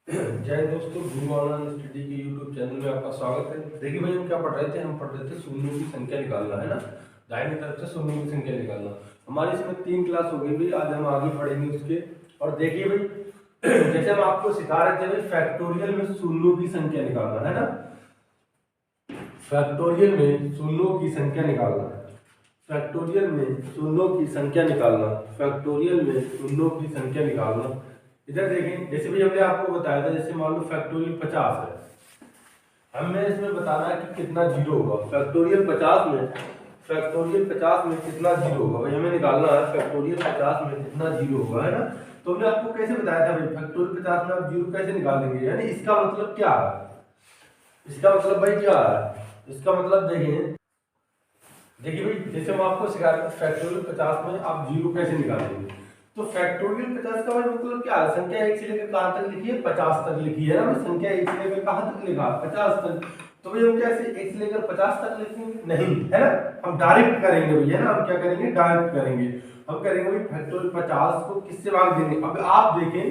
जय दोस्तों, गुरु online study के यूट्यूब चैनल में आपका स्वागत है। देखिए भाई, हम क्या पढ़ रहे थे? हम पढ़ रहे थे शून्यों की संख्या निकालना, है ना। दाहिने तरफ से शून्यों की संख्या निकालना। हमारी इसमें 3 क्लास हो गई भाई, आज हम आगे पढ़ेंगे उसके। और देखिए भाई, जैसे हम आपको सिखा रहे थे भाई, फैक्टोरियल में शून्यों की संख्या निकालना, है ना। फैक्टोरियल में शून्यों की संख्या निकालना, फैक्टोरियल में शून्यों की संख्या निकालना, फैक्टोरियल में शून्यों की संख्या निकालना। इधर देखें, जैसे भी हमने आपको बताया था, जैसे मान लो फैक्टोरियल 50 है, हमें इसमें बताना है कि कितना जीरो होगा। फैक्टोरियल 50 में, फैक्टोरियल 50 में कितना जीरो होगा भाई, हमें निकालना है फैक्टोरियल 50 में कितना जीरो होगा, है ना। तो हमने आपको कैसे बताया था भाई, फैक्टोरियल 50 में आप जीरो कैसे निकालेंगे, यानी इसका मतलब क्या है, इसका मतलब भाई क्या है, इसका मतलब देखिए भाई, जैसे हम आपको सिखा रहे थे फैक्टोरियल 50 में आप जीरो कैसे निकालेंगे। तो फैक्टोरियल 50 का मतलब क्या है, संख्या 1 से लेकर कहां तक लिखी है, 50 तक लिखी है ना। संख्या 1 से लेकर कहां तक लिखा, 50 तक। तो भाई हम कैसे 1 से लेकर 50 तक लिखेंगे, नहीं, है ना। हम डायरेक्ट करेंगे भाई, है ना। हम क्या करेंगे, डायरेक्ट करेंगे। हम करेंगे भाई फैक्टोरियल 50 को किससे भाग देंगे। अब आप देखें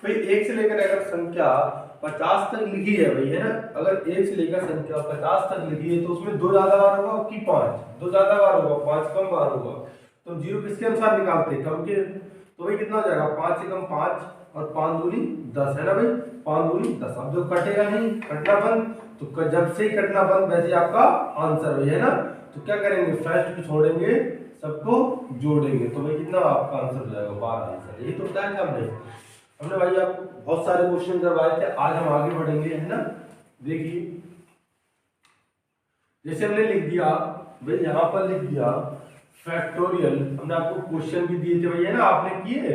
भाई, 1 से लेकर अगर संख्या 50 तक लिखी है भाई, है ना। अगर 1 से लेकर संख्या 50 तक लिखी है तो उसमें 2 ज्यादा बार होगा कि 5, 2 ज्यादा बार होगा, 5 कम बार होगा। तो हम जीरो किसके अनुसार निकालते हैं, कम के। तो भाई कितना हो जाएगा, 5 से कम 5 और 5 दूनी 10, है ना भाई। 5 दूनी 10। अब जो कटेगा नहीं, कटना बंद, तो जब से ही कटना बंद वैसे आपका आंसर भाई, है ना। तो क्या करेंगे, फर्स्ट को छोड़ेंगे, सबको जोड़ेंगे, तो भाई कितना आपका आंसर हो जाएगा, 12 आंसर। यही तो बताया था हमने भाई आपको बहुत सारे क्वेश्चन करवाए थे। आज हम आगे बढ़ेंगे, है ना। देखिए, जैसे हमने लिख दिया भाई, यहां पर लिख दिया फैक्टोरियल। हमने आपको क्वेश्चन भी दिए थे भाई, है ना, आपने किए।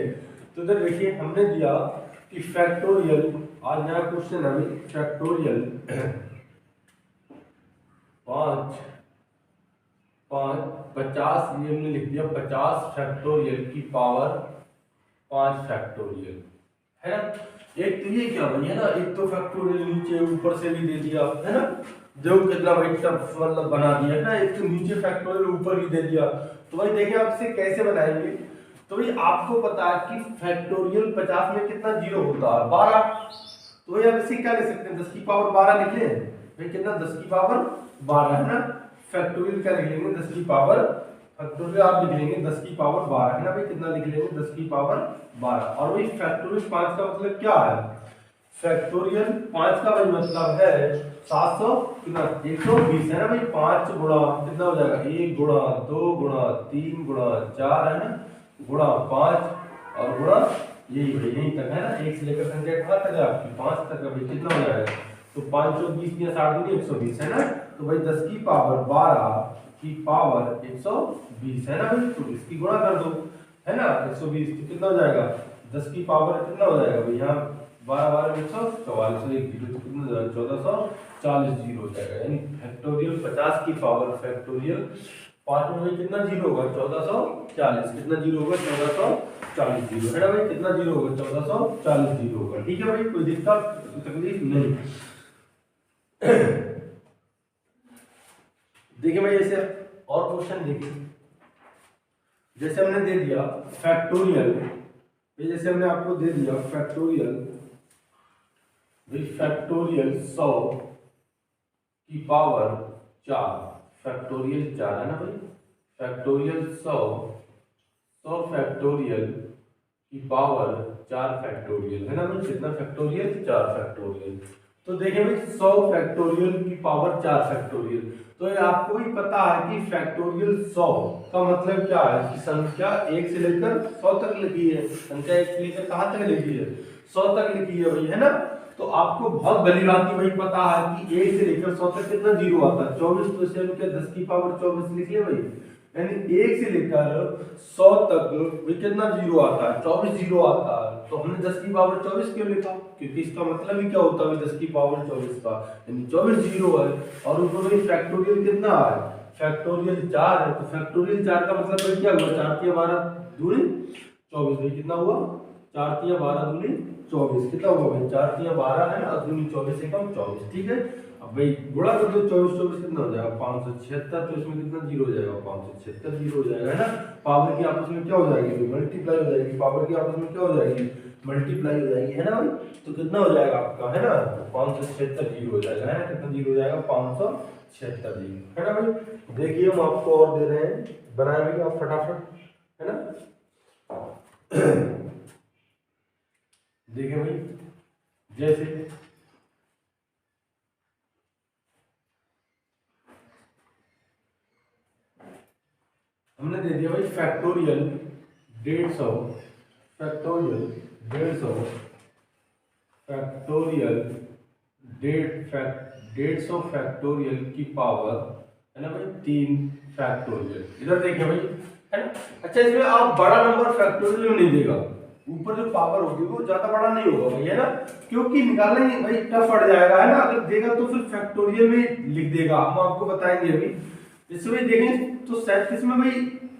तो इधर देखिए, हमने दिया कि फैक्टोरियल, आज नया क्वेश्चन है भाई, फैक्टोरियल 5 50, ये हमने लिख दिया 50 फैक्टोरियल की पावर 5 फैक्टोरियल, है ना। एक तो ये क्या भाई, है ना, एक तो फैक्टोरियल नीचे ऊपर से भी दे दिया, है ना। जो कितना भाई टफ मतलब बना दिया, है ना। एक तो नीचे फैक्टोरियल ऊपर भी दे दिया। तो भाई देखिए, आप इसे कैसे बनाएंगे। तो भाई आपको पता है कि फैक्टोरियल 50 में कितना जीरो होता है, 12। तो भाई आप इसे क्या लिख सकते हैं, 10 की पावर 12 लिख लें भाई, कितना 10 की पावर 12, है ना। फैक्टोरियल क्या लिख लेंगे, 10 की पावर, फैक्टोरियल आप लिख लेंगे 10 की पावर 12, है ना भाई। कितना लिख लेंगे, 10 की पावर 12। और वही फैक्टोरियल 5 का मतलब क्या है, फैक्टोरियल 5 का भाई मतलब है 700 कितना 120, है ना भाई। 5 गुणा कितना हो जाएगा, 1 गुणा 2 गुणा 3 गुणा 4, है ना, गुणा 5 और गुणा यही भाई यहीं तक, है ना। 1 से लेकर संख्या कहाँ तक है आपकी, 5 तक है भाई। कितना हो जाएगा, तो 5 और 20 या 60 120, है ना। तो भाई 10 की पावर 12 की पावर 120, है ना भाई। तो इसकी गुणा कर दो, है ना, 120। तो कितना हो जाएगा, 10 की पावर कितना हो जाएगा भाई, यहाँ 12 12 144, एक जीरो, तो कितना हो जाएगा, 1440 जीरो हो जाएगा। यानी फैक्टोरियल 50 की पावर फैक्टोरियल 5 में भाई कितना जीरो होगा, 1440। कितना जीरो होगा, 1440 जीरो, है ना भाई। कितना जीरो होगा, 1440 जीरो होगा। ठीक है भाई, कोई दिक्कत तकलीफ नहीं। देखिए भाई, ऐसे और क्वेश्चन देखिए, जैसे हमने दे दिया फैक्टोरियल, जैसे हमने आपको दे दिया फैक्टोरियल, फैक्टोरियल 100 की पावर 4, फैक्टोरियल 4, है ना भाई। फैक्टोरियल 100 फैक्टोरियल की पावर 4 फैक्टोरियल, है ना भाई। कितना फैक्टोरियल, 4 फैक्टोरियल। तो देखिए भाई, 100 फैक्टोरियल की पावर 4 फैक्टोरियल। तो ये आपको भी पता है कि फैक्टोरियल 100 का मतलब क्या है, कि संख्या 1 से लेकर 100 तक लिखी है। संख्या 1 से लेकर कहां तक लिखी है, 100 तक लिखी है भाई, है ना। तो आपको बहुत भली भांति भाई पता है कि 1 से लेकर 100 तक कितना जीरो आता है, 24। तो इसे हम क्या 10 की पावर 24 लिख लिया भाई। यानी 1 से लेकर 100 तक भाई कितना जीरो आता है, 24 जीरो आता है। तो हमने 10 की पावर 24 क्यों लिखा, क्योंकि इसका मतलब ही क्या होता है 10 की पावर 24 का, यानी 24 जीरो है। और ऊपर में फैक्टोरियल कितना है, फैक्टोरियल 4 है। तो फैक्टोरियल 4 का मतलब भाई क्या हुआ, 4 तिया 12 दूनी 24 भाई। कितना हुआ, 4 तिया 12 दूनी 24। कितना हुआ भाई, 4 तिया 12 है ना, दूनी 24 से कम 24। ठीक है, अब भाई गुणा कर दो, 24 24 कितना हो जाएगा, 576। तो इसमें कितना जीरो हो जाएगा, 576 जीरो हो जाएगा, है ना। पावर की आपस में क्या हो जाएगी, मल्टीप्लाई हो जाएगी। पावर की आपस में क्या हो जाएगी, मल्टीप्लाई हो जाएगी, है ना भाई। तो कितना हो जाएगा आपका, है ना, 576 जीरो हो जाएगा, है ना। कितना जीरो हो जाएगा, 576 जीरो, है ना भाई। देखिए हम आपको और दे रहे हैं, बनाए भाई आप फटाफट, है ना। देखिए भाई, जैसे हमने दे दिया भाई फैक्टोरियल 150, फैक्टोरियल 150, फैक्टोरियल 150 फैक्टोरियल की पावर, है ना भाई, 3 फैक्टोरियल। इधर देखिए भाई, है ना। अच्छा, इसमें आप बड़ा नंबर फैक्टोरियल में नहीं देगा, ऊपर जो पावर होगी वो ज्यादा बड़ा नहीं होगा भाई, है ना, क्योंकि निकालना ही भाई टफ पड़ जाएगा, है ना। अगर देगा तो फिर फैक्टोरियल में लिख देगा, हम आपको बताएंगे अभी। इसमें भाई देखें तो 37 में भाई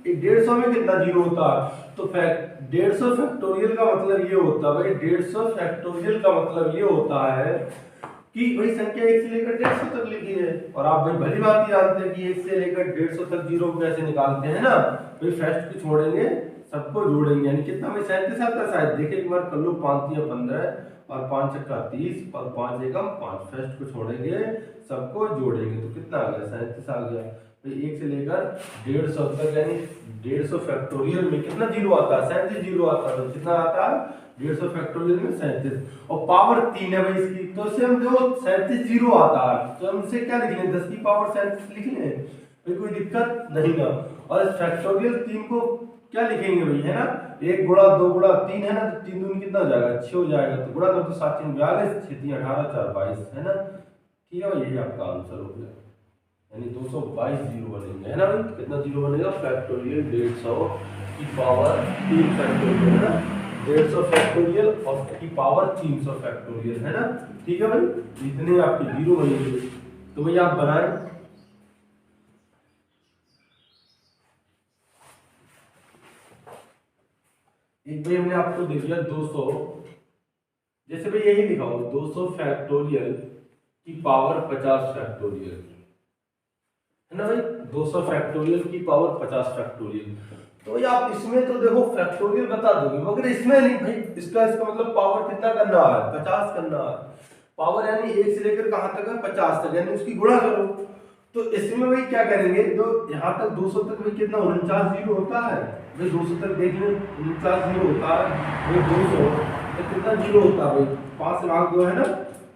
150 में कितना जीरो होता है, तो 150 फैक्टोरियल का मतलब ये होता है भाई, 150 फैक्टोरियल का मतलब ये होता है कि भाई संख्या 1 से लेकर 150 तक लिखी है। और आप भाई भली बात ही जानते हैं कि 1 से लेकर 150 तक जीरो कैसे निकालते हैं ना भाई, फर्स्ट को छोड़ेंगे सबको जोड़ेंगे, यानी कितना भाई 37 आता है शायद। देखिए एक बार कर लो, 5 या 15 और 5 छक्का 30 और 5 एकम 5, फर्स्ट को छोड़ेंगे सबको जोड़ेंगे तो कितना आ गया, 37 आ गया। तो 1 से लेकर 150 तक, यानी 150 फैक्टोरियल में कितना जीरो आता है, 37 जीरो आता है। कितना आता है, 150 फैक्टोरियल में 37, और पावर 3 है भाई इसकी, तो इसे हम जो 37 जीरो आता है तो हम इसे क्या लिख लें, 10 की पावर 37 लिख लें, कोई दिक्कत नहीं ना। और इस फैक्टोरियल 3 को क्या लिखेंगे भाई, है ना, 1 गुणा 2 गुणा 3, है ना, तो 3 दूनी कितना हो जाएगा, 6 हो जाएगा। तो गुणा कर तो 7 3 42, 6 3 18 4 22, है ना। ठीक है भाई, यही आपका आंसर हो गया, यानी 222 जीरो बनेंगे, है ना भाई। कितना जीरो बनेगा, फैक्टोरियल 150 की पावर 3 फैक्टोरियल, है ना, 150 फैक्टोरियल और की पावर 300 फैक्टोरियल, है ना। ठीक है भाई, इतने आपके जीरो बनेंगे। तो भाई आप बनाएं। एक भाई हमने आपको दे दिया 200, जैसे भाई यही लिखा हो 200 फैक्टोरियल की पावर 50 फैक्टोरियल, है ना भाई, 200 फैक्टोरियल की पावर 50 फैक्टोरियल। तो भाई आप इसमें तो देखो फैक्टोरियल बता दोगे, मगर इसमें नहीं भाई, इसका मतलब पावर कितना करना है, 50 करना है। पावर यानी 1 से लेकर कहां तक है, 50 तक, यानी उसकी गुणा करो। तो इसमें भाई क्या करेंगे, तो यहाँ तक 200 तक भाई कितना 49 जीरो होता है भाई, 200 तक देख लें 49 जीरो होता है भाई, 200 तो कितना जीरो होता है भाई, 5 से भाग 2, है ना,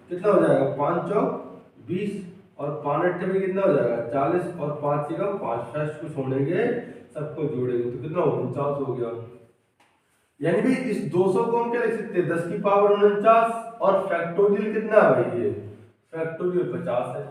कितना हो जाएगा, 5 चौक 20 और 5 अट्ठे में कितना हो जाएगा 40 और 5 से कम 5, फर्स्ट को छोड़ेंगे सबको जोड़ेंगे तो कितना हो 49 हो गया। यानी भाई इस 200 को हम क्या लिख सकते हैं, 10 की पावर 49, और फैक्टोरियल कितना है भाई, ये फैक्टोरियल 50 है,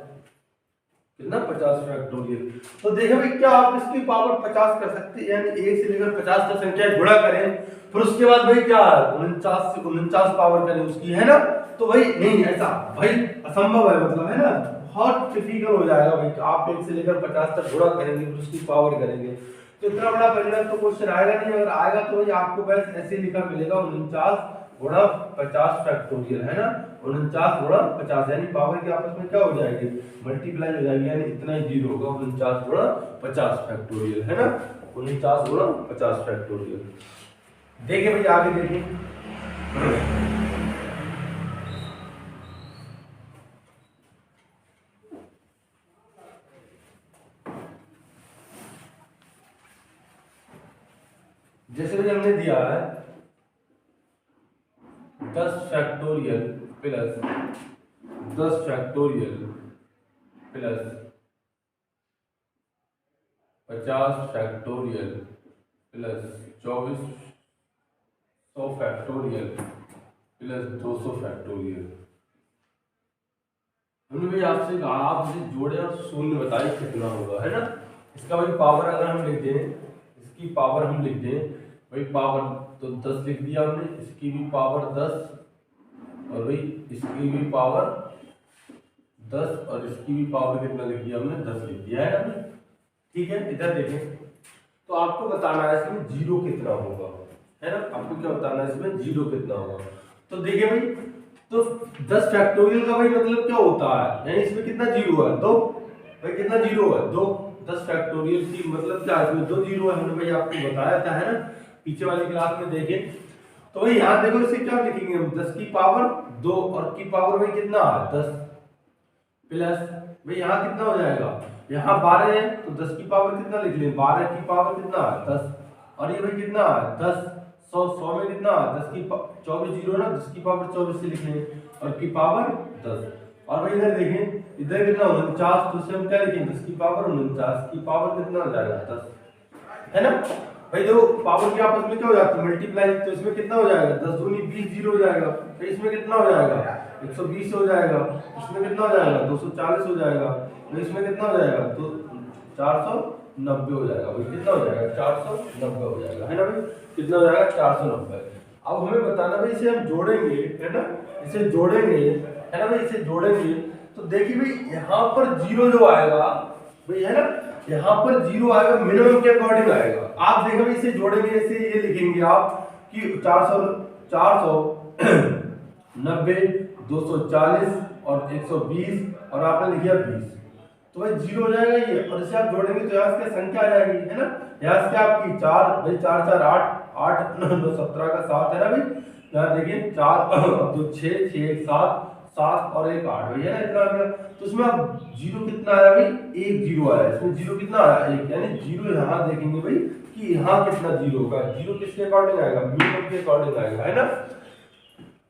कितना 50 फैक्टोरियल। तो देखो भाई क्या आप इसकी पावर 50 कर सकते हैं, यानी 1 से लेकर 50 तक संख्या गुणा करें, फिर उसके बाद भाई क्या 49 से 49 पावर करें उसकी, है ना। तो भाई नहीं, ऐसा भाई असंभव है, मतलब है ना, बहुत डिफिकल्ट हो जाएगा भाई। आप 1 से लेकर 50 तक गुणा करेंगे फिर उसकी पावर करेंगे, तो इतना बड़ा परिणाम तो क्वेश्चन आएगा नहीं। अगर आएगा तो भाई आपको बस ऐसे लिखा मिलेगा 49 गुणा 50 फैक्टोरियल, है ना, 49 गुणा 50, यानी पावर के आपस में क्या हो जाएगी, मल्टीप्लाई हो जाएगी, यानी इतना ही जीरो होगा, 49 गुणा 50 फैक्टोरियल, है ना, 49 गुणा 50 फैक्टोरियल। देखिए भाई आगे देखिए, जैसे भाई हमने दिया है 10 factorial plus 10 factorial plus 50 factorial plus 2400 factorial plus 200 factorial. हमने भाई आपसे कहा आप इसे जोड़े और शून्य बताइए कितना होगा, है ना। इसका भाई पावर अगर हम लिख दें, इसकी पावर हम लिख दें भाई, पावर तो 10 लिख दिया हमने, इसकी भी पावर 10 और भाई इसकी भी पावर 10 और इसकी भी पावर कितना लिख दिया हमने, 10 लिख दिया, है ना। ठीक है, इधर देखें तो आपको बताना है इसमें जीरो कितना होगा, है ना, आपको क्या बताना है इसमें जीरो कितना होगा। तो देखिए भाई, तो 10 फैक्टोरियल का भाई मतलब क्या होता है, यानी इसमें कितना जीरो है, 2 भाई, कितना जीरो है 2, 10 फैक्टोरियल की मतलब क्या, इसमें 2 जीरो है, हमने भाई आपको बताया था, है ना, पीछे वाली क्लास में देखें। तो भाई यहाँ देखो इसे क्या लिखेंगे हम, 10 की पावर 2 और की पावर भाई कितना है 10 प्लस भाई यहाँ कितना हो जाएगा, यहाँ 12 है तो 10 की पावर कितना लिख लें, 12 की पावर कितना है 10 और ये भाई कितना है 10, 100 में कितना है 10 की 24 जीरो ना, 10 की पावर 24 से लिख लें और की पावर 10 और भाई इधर देखें इधर कितना 49 तो इसे हम क्या लिखेंगे 10 की पावर 49 की पावर कितना हो जाएगा 10 है ना भाई। देखो पावर की आपस में क्या हो जाती है मल्टीप्लाई, तो इसमें कितना हो जाएगा 10 दूनी 20 जीरो हो जाएगा, तो इसमें कितना हो जाएगा 120 हो जाएगा, इसमें कितना हो जाएगा 240 हो जाएगा, तो इसमें कितना हो जाएगा तो 490 हो जाएगा भाई, कितना हो जाएगा 490 हो जाएगा है ना भाई, कितना हो जाएगा 490। अब हमें बताना भाई इसे हम जोड़ेंगे है ना, इसे जोड़ेंगे है ना भाई, इसे जोड़ेंगे तो देखिए भाई यहाँ पर जीरो जो आएगा भाई है ना, यहाँ पर जीरो आएगा मिनिमम के अकॉर्डिंग आएगा। आप देखो भाई इसे जोड़ेंगे ऐसे ये लिखेंगे आप कि 490 240 और 120 और आपने लिखा 20 तो भाई जीरो हो जाएगा ये, और इसे आप जोड़ेंगे तो यहाँ से संख्या आ जाएगी है ना, यहाँ से आपकी 4 भाई 4 4 8 8 9 17 का 7 है ना भाई, यहाँ देखिए 4 2 6 6 7 7 और 1 8 भाई है ना, इतना आ गया। तो इसमें अब जीरो कितना आया भाई, एक जीरो आया, इसमें जीरो कितना आया एक, यानी जीरो यहाँ देखेंगे भाई कि यहाँ कितना जीरो होगा, जीरो किसके अकॉर्डिंग आएगा मिनिमम के अकॉर्डिंग आएगा है ना।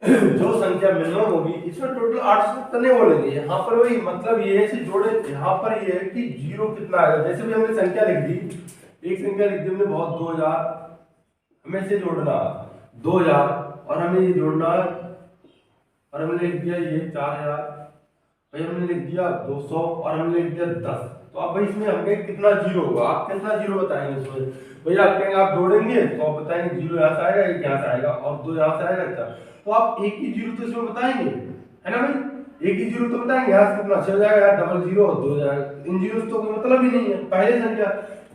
जो संख्या मिनिमम होगी इसमें टोटल 870 नहीं बोलेंगे, यहाँ पर वही मतलब ये है से जोड़े, यहाँ पर ये है कि जीरो कितना आएगा, जैसे भी हमने संख्या लिख दी, एक संख्या लिख दी हमने बहुत 2000, हमें इसे जोड़ना 2000 और हमें ये जोड़ना और हमने लिख दिया ये 4000 भाई, हमने लिख दिया 200 और हमने लिख दिया 10। तो अब भाई इसमें हम कहेंगे कितना जीरो होगा, आप कितना जीरो बताएंगे इसमें भाई, आप कहेंगे आप जोड़ेंगे तो आप बताएंगे जीरो यहाँ से आएगा एक यहाँ से आएगा और 2 यहाँ से आएगा, अच्छा तो आप एक ही जीरो तो इसमें बताएंगे है ना भाई, एक ही जीरो तो बताएंगे, यहाँ से कितना 6 हो जाएगा, यहाँ डबल जीरो और 2 हो जाएगा, इन जीरो तो कोई मतलब ही नहीं है। पहले संख्या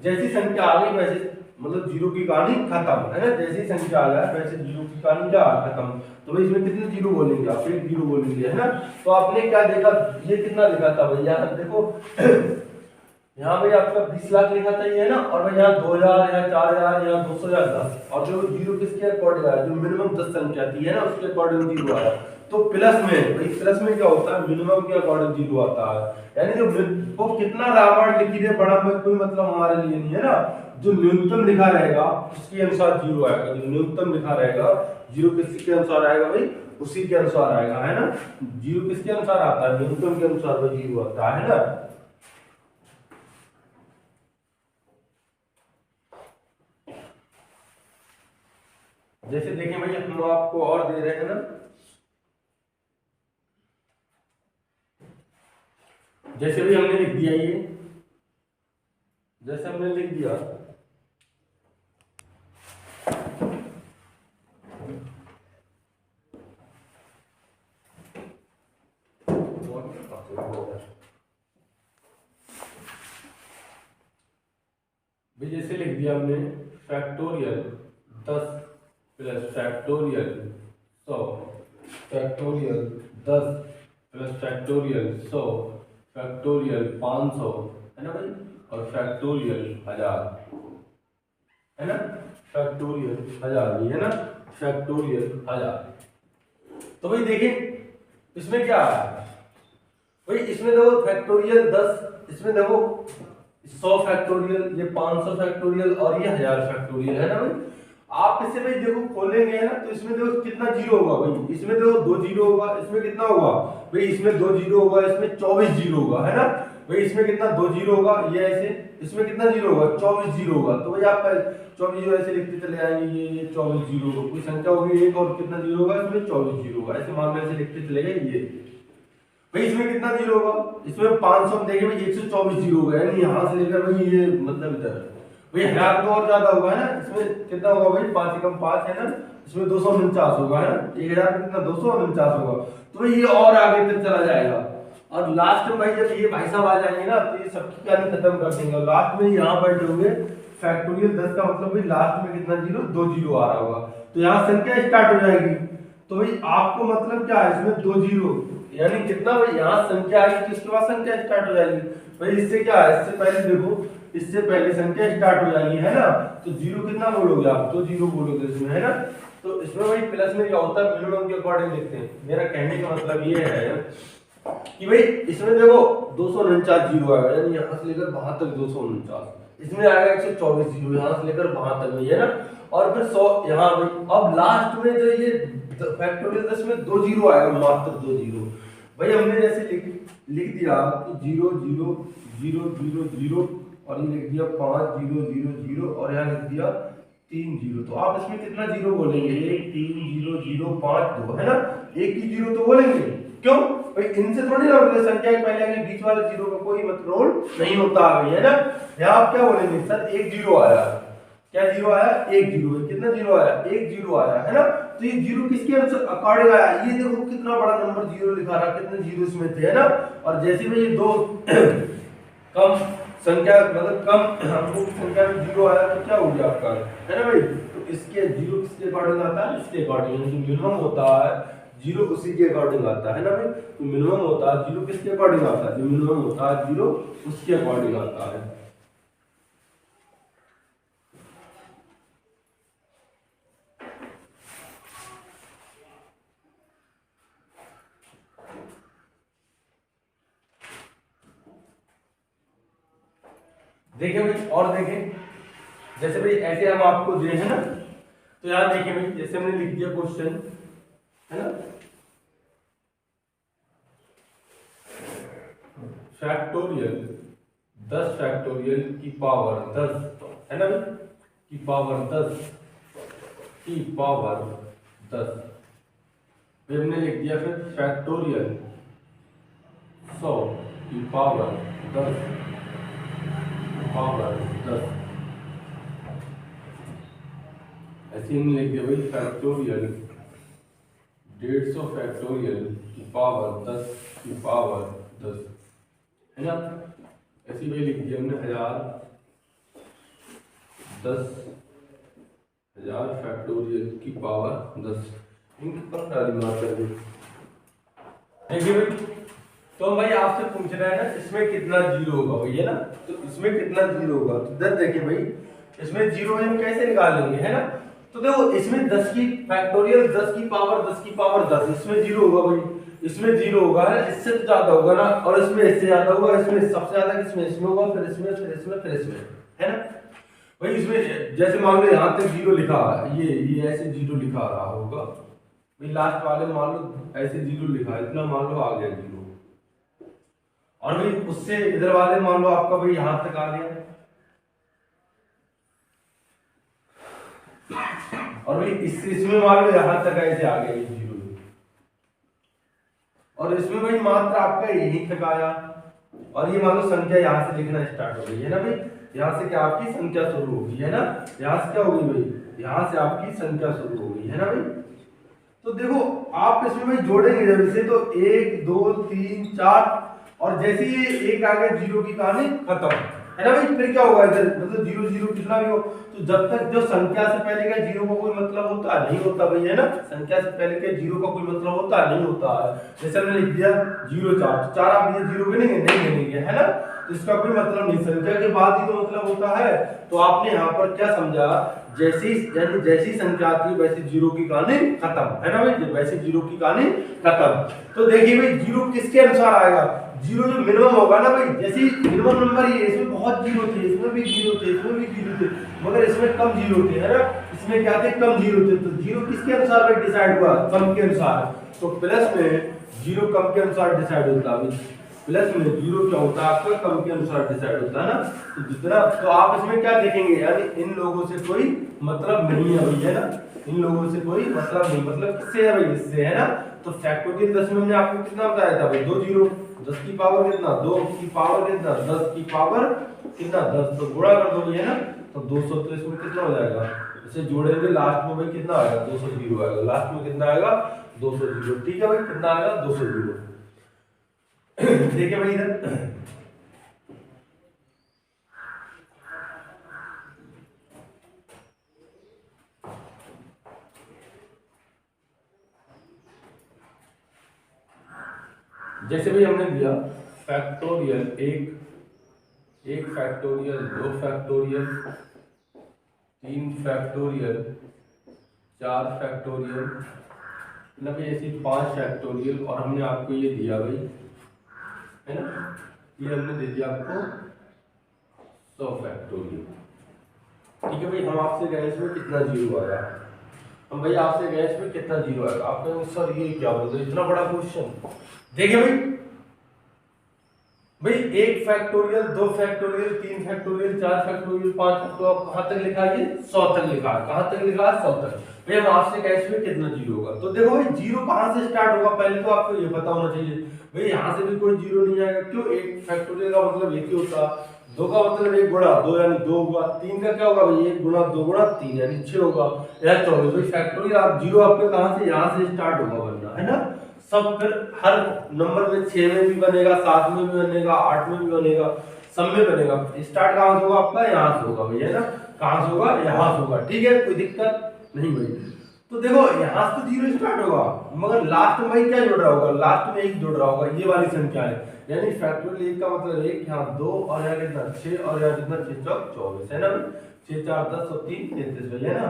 जैसी संख्या आ गई वैसे मतलब जीरो की कहानी खत्म है ना, जैसी संख्या आ जाए वैसे जीरो की कहानी क्या खत्म। तो भाई इसमें कितने जीरो बोलेंगे आप, एक जीरो बोलेंगे है ना। तो आपने क्या देखा, ये कितना लिखा था भैया देखो यहाँ भाई आपका 20 लाख लिखा था ये है ना, और भाई यहाँ 2000 यहाँ 4000 यहाँ 200 या 10 और जो जीरो किसके अकॉर्डिंग आया, जो मिनिमम 10 संख्या थी है ना उसके अकॉर्डिंग जीरो आया। तो प्लस में भाई प्लस में क्या होता है मिनिमम के अकॉर्डिंग जीरो आता है, यानी जो वो कितना रावण लिखी दे बड़ा में कोई मतलब हमारे लिए नहीं है ना, जो न्यूनतम लिखा रहेगा उसके अनुसार जीरो आएगा, जो न्यूनतम लिखा रहेगा जीरो किसके अनुसार आएगा भाई उसी के अनुसार आएगा है ना, जीरो किसके अनुसार आता है न्यूनतम के अनुसार भाई जीरो आता है ना। जैसे देखें भाई हम आपको और दे रहे हैं ना, जैसे भी हमने लिख दिया ये, जैसे हमने लिख दिया भाई, जैसे लिख दिया हमने factorial 10 plus factorial 100 factorial 10 plus factorial 100 factorial 500 है ना भाई, और फैक्टोरियल 1000 है ना, फैक्टोरियल 1000 भी है ना, फैक्टोरियल 1000। तो भाई देखें इसमें क्या है भाई, इसमें देखो फैक्टोरियल 10, इसमें देखो 100 फैक्टोरियल, ये 500 फैक्टोरियल और ये 1000 फैक्टोरियल है ना भाई। आप इसे भाई देखो खोलेंगे ना तो इसमें देखो कितना जीरो होगा भाई, इसमें देखो 2 जीरो होगा, इसमें कितना होगा भाई इसमें 2 जीरो होगा, इसमें 24 जीरो होगा है ना भाई, इसमें कितना 2 जीरो होगा ये ऐसे, इसमें कितना जीरो होगा 24 जीरो होगा। तो भाई आप 24 जीरो ऐसे लिखते चले आएंगे, ये 24 जीरो होगा, कोई संख्या होगी एक और कितना जीरो होगा इसमें 24 जीरो होगा, ऐसे मान लो ऐसे लिखते चले गए ये भाई। इसमें कितना जीरो होगा, इसमें 500 में देखें भाई 124 जीरो होगा, यानी यहाँ से लेकर भाई ये मतलब इधर भाई 1000 तो और ज्यादा होगा है ना, इसमें कितना होगा भाई 5 कम 5 है ना, इसमें 249 होगा है ना, 1000 कितना 249 होगा। तो भाई ये और आगे तक चला जाएगा और लास्ट में भाई जब ये भाई साहब आ जाएंगे ना तो ये सबकी कहानी खत्म कर देंगे, और लास्ट में यहाँ बैठे होंगे फैक्टोरियल 10 का मतलब भाई लास्ट में कितना जीरो 2 जीरो आ रहा होगा, तो यहाँ संख्या स्टार्ट हो जाएगी। तो भाई आपको मतलब क्या है इसमें 2 जीरो यानी कितना भाई यहाँ संख्या आएगी तो इसके बाद संख्या स्टार्ट हो जाएगी भाई। इससे क्या है, इससे पहले देखो इससे पहले संख्या स्टार्ट हो जाएगी है ना, तो जीरो कितना बोलोगे आप 2 जीरो बोलोगे इसमें है ना, तो इसमें भाई प्लस में क्या होता है, मिनिमम के अकॉर्डिंग लिखते हैं। मेरा कहने का मतलब ये है कि भाई इसमें देखो 249 जीरो आएगा, यानी यहाँ से लेकर वहां तक 249, इसमें आएगा 124 जीरो यहाँ से लेकर वहां तक में, है ना। और फिर 100 यहाँ भाई, अब लास्ट में जो ये फैक्टोरियल 10 में 2 जीरो आएगा, मात्र 2 जीरो। भाई हमने जैसे लिख दिया कि 0 0 0 0 0 और ये लिख दिया 5 0 0 0 और यहाँ लिख दिया 3 जीरो। तो आप इसमें कितना जीरो बोलेंगे, 1 3 0 0 5 2, है ना। एक ही जीरो तो बोलेंगे, क्यों भाई, इनसे थोड़ी ना मतलब संख्या के पहले आगे बीच वाले जीरो का कोई मतलब रोल नहीं होता आगे, है ना। यहाँ आप क्या बोलेंगे, सर 1 जीरो आया, क्या जीरो आया, 1 जीरो। कितना जीरो आया, 1 जीरो आया, है ना। तो ये जीरो किसके अकॉर्डिंग आया, ये देखो कितना बड़ा नंबर जीरो लिखा रहा, कितने जीरो इसमें थे, है ना। और जैसे में ये दो कम संख्या मतलब कम हमको संख्या में जीरो आया तो क्या हो गया आपका, है ना भाई। तो इसके जीरो किसके अकॉर्डिंग आता है, इसके अकॉर्डिंग, जो मिनिमम होता है जीरो उसी के अकॉर्डिंग आता है ना भाई। तो मिनिमम होता है जीरो किसके अकॉर्डिंग आता है, जो मिनिमम होता है जीरो उसके अकॉर्डिंग आता है। देखिए भाई, और देखें जैसे भाई ऐसे हम आपको दे है ना, तो यार देखिए भाई जैसे हमने लिख दिया क्वेश्चन, है ना, फैक्टोरियल 10 फैक्टोरियल की पावर 10, है ना भाई, की पावर 10 की पावर 10, फिर हमने लिख दिया फिर फैक्टोरियल 100 की पावर 10 पावर 10, ऐसे ही लिख दिया भाई फैक्टोरियल 150 फैक्टोरियल की पावर 10 की पावर 10, है ना। ऐसे भाई लिख दिया हमने 1000 फैक्टोरियल की पावर 10, इनकी पर मार कर दो। देखिए भाई, तो भाई आपसे पूछ रहा है ना इसमें कितना जीरो होगा भाई, है ना। तो इसमें कितना जीरो होगा, तो इधर देखिए भाई इसमें जीरो हम कैसे निकालेंगे, है ना। तो देखो इसमें 10 की फैक्टोरियल 10 की पावर 10 की पावर 10, इसमें जीरो होगा भाई, इसमें जीरो होगा, है इससे तो ज्यादा होगा ना, और इसमें इससे ज्यादा होगा, इसमें सबसे ज्यादा किसमें, इसमें होगा, फिर इसमें फिर इसमें फिर इसमें, है ना भाई। इसमें जैसे मान लो यहाँ तक जीरो लिखा, ये ऐसे जीरो लिखा रहा होगा भाई, लास्ट वाले मान लो ऐसे जीरो लिखा, इतना मान लो आ गया जीरो, और भाई उससे इधर वाले मान लो आपका भाई यहां तक आ गया, और भाई इसमें मान लो यहां तक ऐसे आ गया ये जीरो, और इसमें भाई मात्र आपका यही तक आया, और ये मान लो संख्या यहां से लिखना स्टार्ट हो गई, है ना भाई। यहां से क्या आपकी संख्या शुरू होगी, है ना, यहां से क्या होगी भाई, यहां से आपकी संख्या शुरू होगी, है ना भाई। तो देखो आप इसमें भाई जोड़ेंगे जब इसे, तो 1 2 3 4, और जैसे ही एक आ गया जीरो की कहानी खत्म, है ना भाई। फिर क्या होगा इधर, मतलब जीरो जीरो कितना भी हो, तो जब तक जो संख्या से पहले का जीरो का कोई मतलब होता नहीं होता भाई, है ना। संख्या से पहले के जीरो का कोई मतलब होता नहीं होता है। जैसे हमने लिख दिया 0 4, तो 4 आप ये जीरो गिनेंगे नहीं गिनेंगे, है ना। तो इसका कोई मतलब नहीं, संख्या के बाद ही तो मतलब होता है। तो आपने यहाँ पर क्या समझा, जैसी यानी जैसी संख्या आती है वैसे जीरो की कहानी खत्म, है ना भाई, वैसे जीरो की कहानी खत्म। तो देखिए भाई जीरो किसके अनुसार आएगा, जीरो जो मिनिमम होगा ना भाई, जैसे मिनिमम नंबर ये, इसमें बहुत जीरो थे, इसमें भी जीरो थे, इसमें भी जीरो थे, मगर इसमें कम जीरो थे, है ना। इसमें क्या थे, कम जीरो थे। तो जीरो किसके अनुसार भाई डिसाइड हुआ, कम के अनुसार। तो प्लस में जीरो कम के अनुसार डिसाइड होता है, प्लस में जीरो क्या होता है आपका, कम के अनुसार डिसाइड होता है ना। तो जितना, तो आप इसमें क्या देखेंगे, यानी इन लोगों से कोई मतलब नहीं है भाई, है ना, इन लोगों से कोई मतलब नहीं, मतलब किससे है भाई, इससे, है ना। तो फैक्टोरियल 10 में हमने आपको कितना बताया था भाई, 2 जीरो, 10 की पावर कितना, 2 की पावर कितना, 10 की पावर कितना 10, तो गुणा कर दो, है ना। तो 200, तो इसमें कितना हो जाएगा, इसे जोड़ेंगे लास्ट में भाई कितना आएगा, 200 जीरो आएगा, लास्ट में कितना आएगा, 200 जीरो, ठीक है भाई, कितना आएगा, 200 जीरो। देखिए भाई इधर जैसे भाई हमने दिया factorial 1 factorial 2 factorial 3 factorial 4 factorial मतलब ऐसे 5 फैक्टोरियल और हमने आपको ये दिया भाई, है ना, ये हमने दे दिया आपको 100 फैक्टोरियल। ठीक है भाई, हम आपसे गए इसमें कितना जीरो आया, हम भाई आपसे गए इसमें कितना जीरो आएगा। आप कहेंगे सर ये क्या बोल रहे, इतना बड़ा क्वेश्चन। देखिए भाई 1 factorial, 2 factorial, 3 factorial, 4 factorial, 5 factorial, कहां तक लिखा है, 100 तक लिखा है। कहां तक लिखा है, 100 तक। भाई हम आपसे कैश में कितना जीरो होगा, तो देखो भाई जीरो कहां से स्टार्ट होगा, पहले तो आपको ये पता होना चाहिए। भाई यहां से भी कोई जीरो नहीं आएगा, क्यों, 1 फैक्टोरियल का मतलब एक ही होता, 2 का मतलब 1 गुणा 2 यानी 2 होगा, 3 का क्या होगा भाई 1 गुणा 2 गुणा 3 यानी 6 होगा, या 24। भाई फैक्टोरियल आप जीरो आपके कहां से, यहां से स्टार्ट होगा बनना, है ना। सब फिर हर नंबर में 6 में भी बनेगा, 7 में भी बनेगा, 8 में भी बनेगा, सब में बनेगा। स्टार्ट कहां से होगा आपका, यहां से होगा भाई, है ना, कहां से होगा, यहां से होगा। ठीक है, कोई दिक्कत नहीं भाई। तो देखो यहां से तो जीरो स्टार्ट होगा, मगर लास्ट में भाई क्या जुड़ रहा होगा, लास्ट में 1 जुड़ रहा होगा, ये वाली संख्या है, यानी फैक्टोरियल 1 का मतलब 1, यहाँ 2 और यहाँ कितना 6 और यहाँ कितना 6 चौक 24, है ना। 6 4 10 और 3 33 भाई, है ना,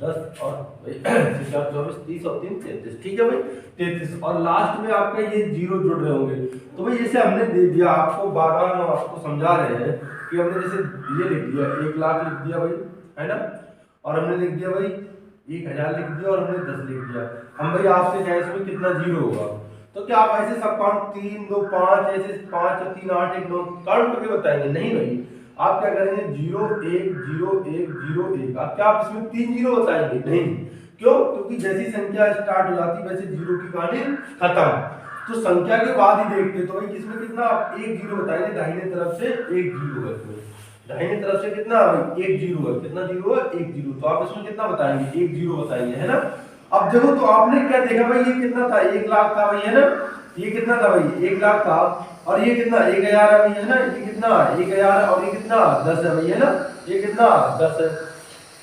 10 और 6 4 24 30 और 3 33। ठीक है भाई 33, और लास्ट में आपका ये जीरो जुड़ रहे होंगे। तो भाई जैसे हमने दे दिया आपको, बार बार हम आपको समझा रहे हैं कि हमने जैसे ये लिख दिया 1 लाख लिख दिया भाई, है ना, और हमने लिख दिया भाई 1000 लिख दिया और हमने 10 लिख दिया। हम भाई आपसे कहें इसमें कितना जीरो होगा, तो क्या आप ऐसे सब काउंट 3 2 5 ऐसे 5 और 3 8 1 9 काउंट करके बताएंगे, नहीं भाई। आप क्या करेंगे 0 1 0 1 0 1। आप क्या आप इसमें 3 जीरो बताएंगे, नहीं, क्यों, क्योंकि जैसी संख्या स्टार्ट हो जाती वैसे जीरो की कहानी खत्म। तो संख्या के बाद ही देखते, तो भाई इसमें कितना आप 1 जीरो बताएंगे, दाहिने तरफ से 1 जीरो है, इसमें दाहिने तरफ से कितना भाई 1 जीरो है, कितना जीरो है 1 जीरो। तो आप इसमें कितना बताएंगे, 1 जीरो बताएंगे, है ना। अब देखो तो आपने क्या देखा भाई, ये कितना था 1 लाख था भाई, है ना, ये कितना था भाई 1 लाख था, और ये कितना 1000 है भाई, है ना, ये कितना 1000 है, और ये कितना 10 है भाई, है ना, ये कितना 10 है।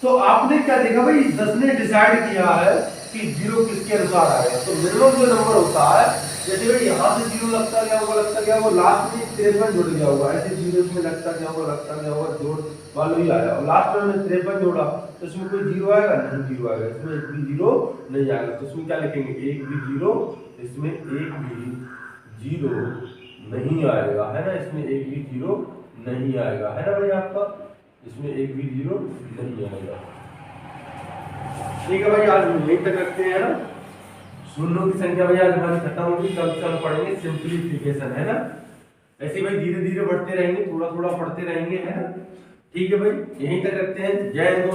तो आपने क्या देखा भाई 10 ने डिसाइड किया है कि जीरो किसके अनुसार आएगा। तो मिनिमम जो नंबर होता है, जैसे भाई यहाँ से जीरो लगता गया होगा, लगता गया वो लास्ट में 53 जुड़ गया होगा, ऐसे जीरो में लगता गया होगा, लगता गया होगा, जोड़ वाला ही आया, और लास्ट में हमने 53 जोड़ा, तो इसमें कोई जीरो आएगा, नहीं जीरो आएगा, इसमें एक भी जीरो नहीं आएगा। तो इसमें क्या लिखेंगे, एक भी जीरो, इसमें एक भी जीरो नहीं आएगा, है ना, इसमें एक भी जीरो नहीं आएगा, है ना भाई आपका, इसमें एक भी जीरो नहीं आएगा। ठीक है भाई, आज यहीं तक रखते हैं ना। शून्यों की संख्या भाई आज हमारी खत्म होगी, कल से हम पढ़ेंगे सिंप्लीफिकेशन, है ना। ऐसे भाई धीरे धीरे बढ़ते रहेंगे, थोड़ा थोड़ा पढ़ते रहेंगे, है ना। ठीक है भाई, यहीं तक रखते हैं। जय हिंद।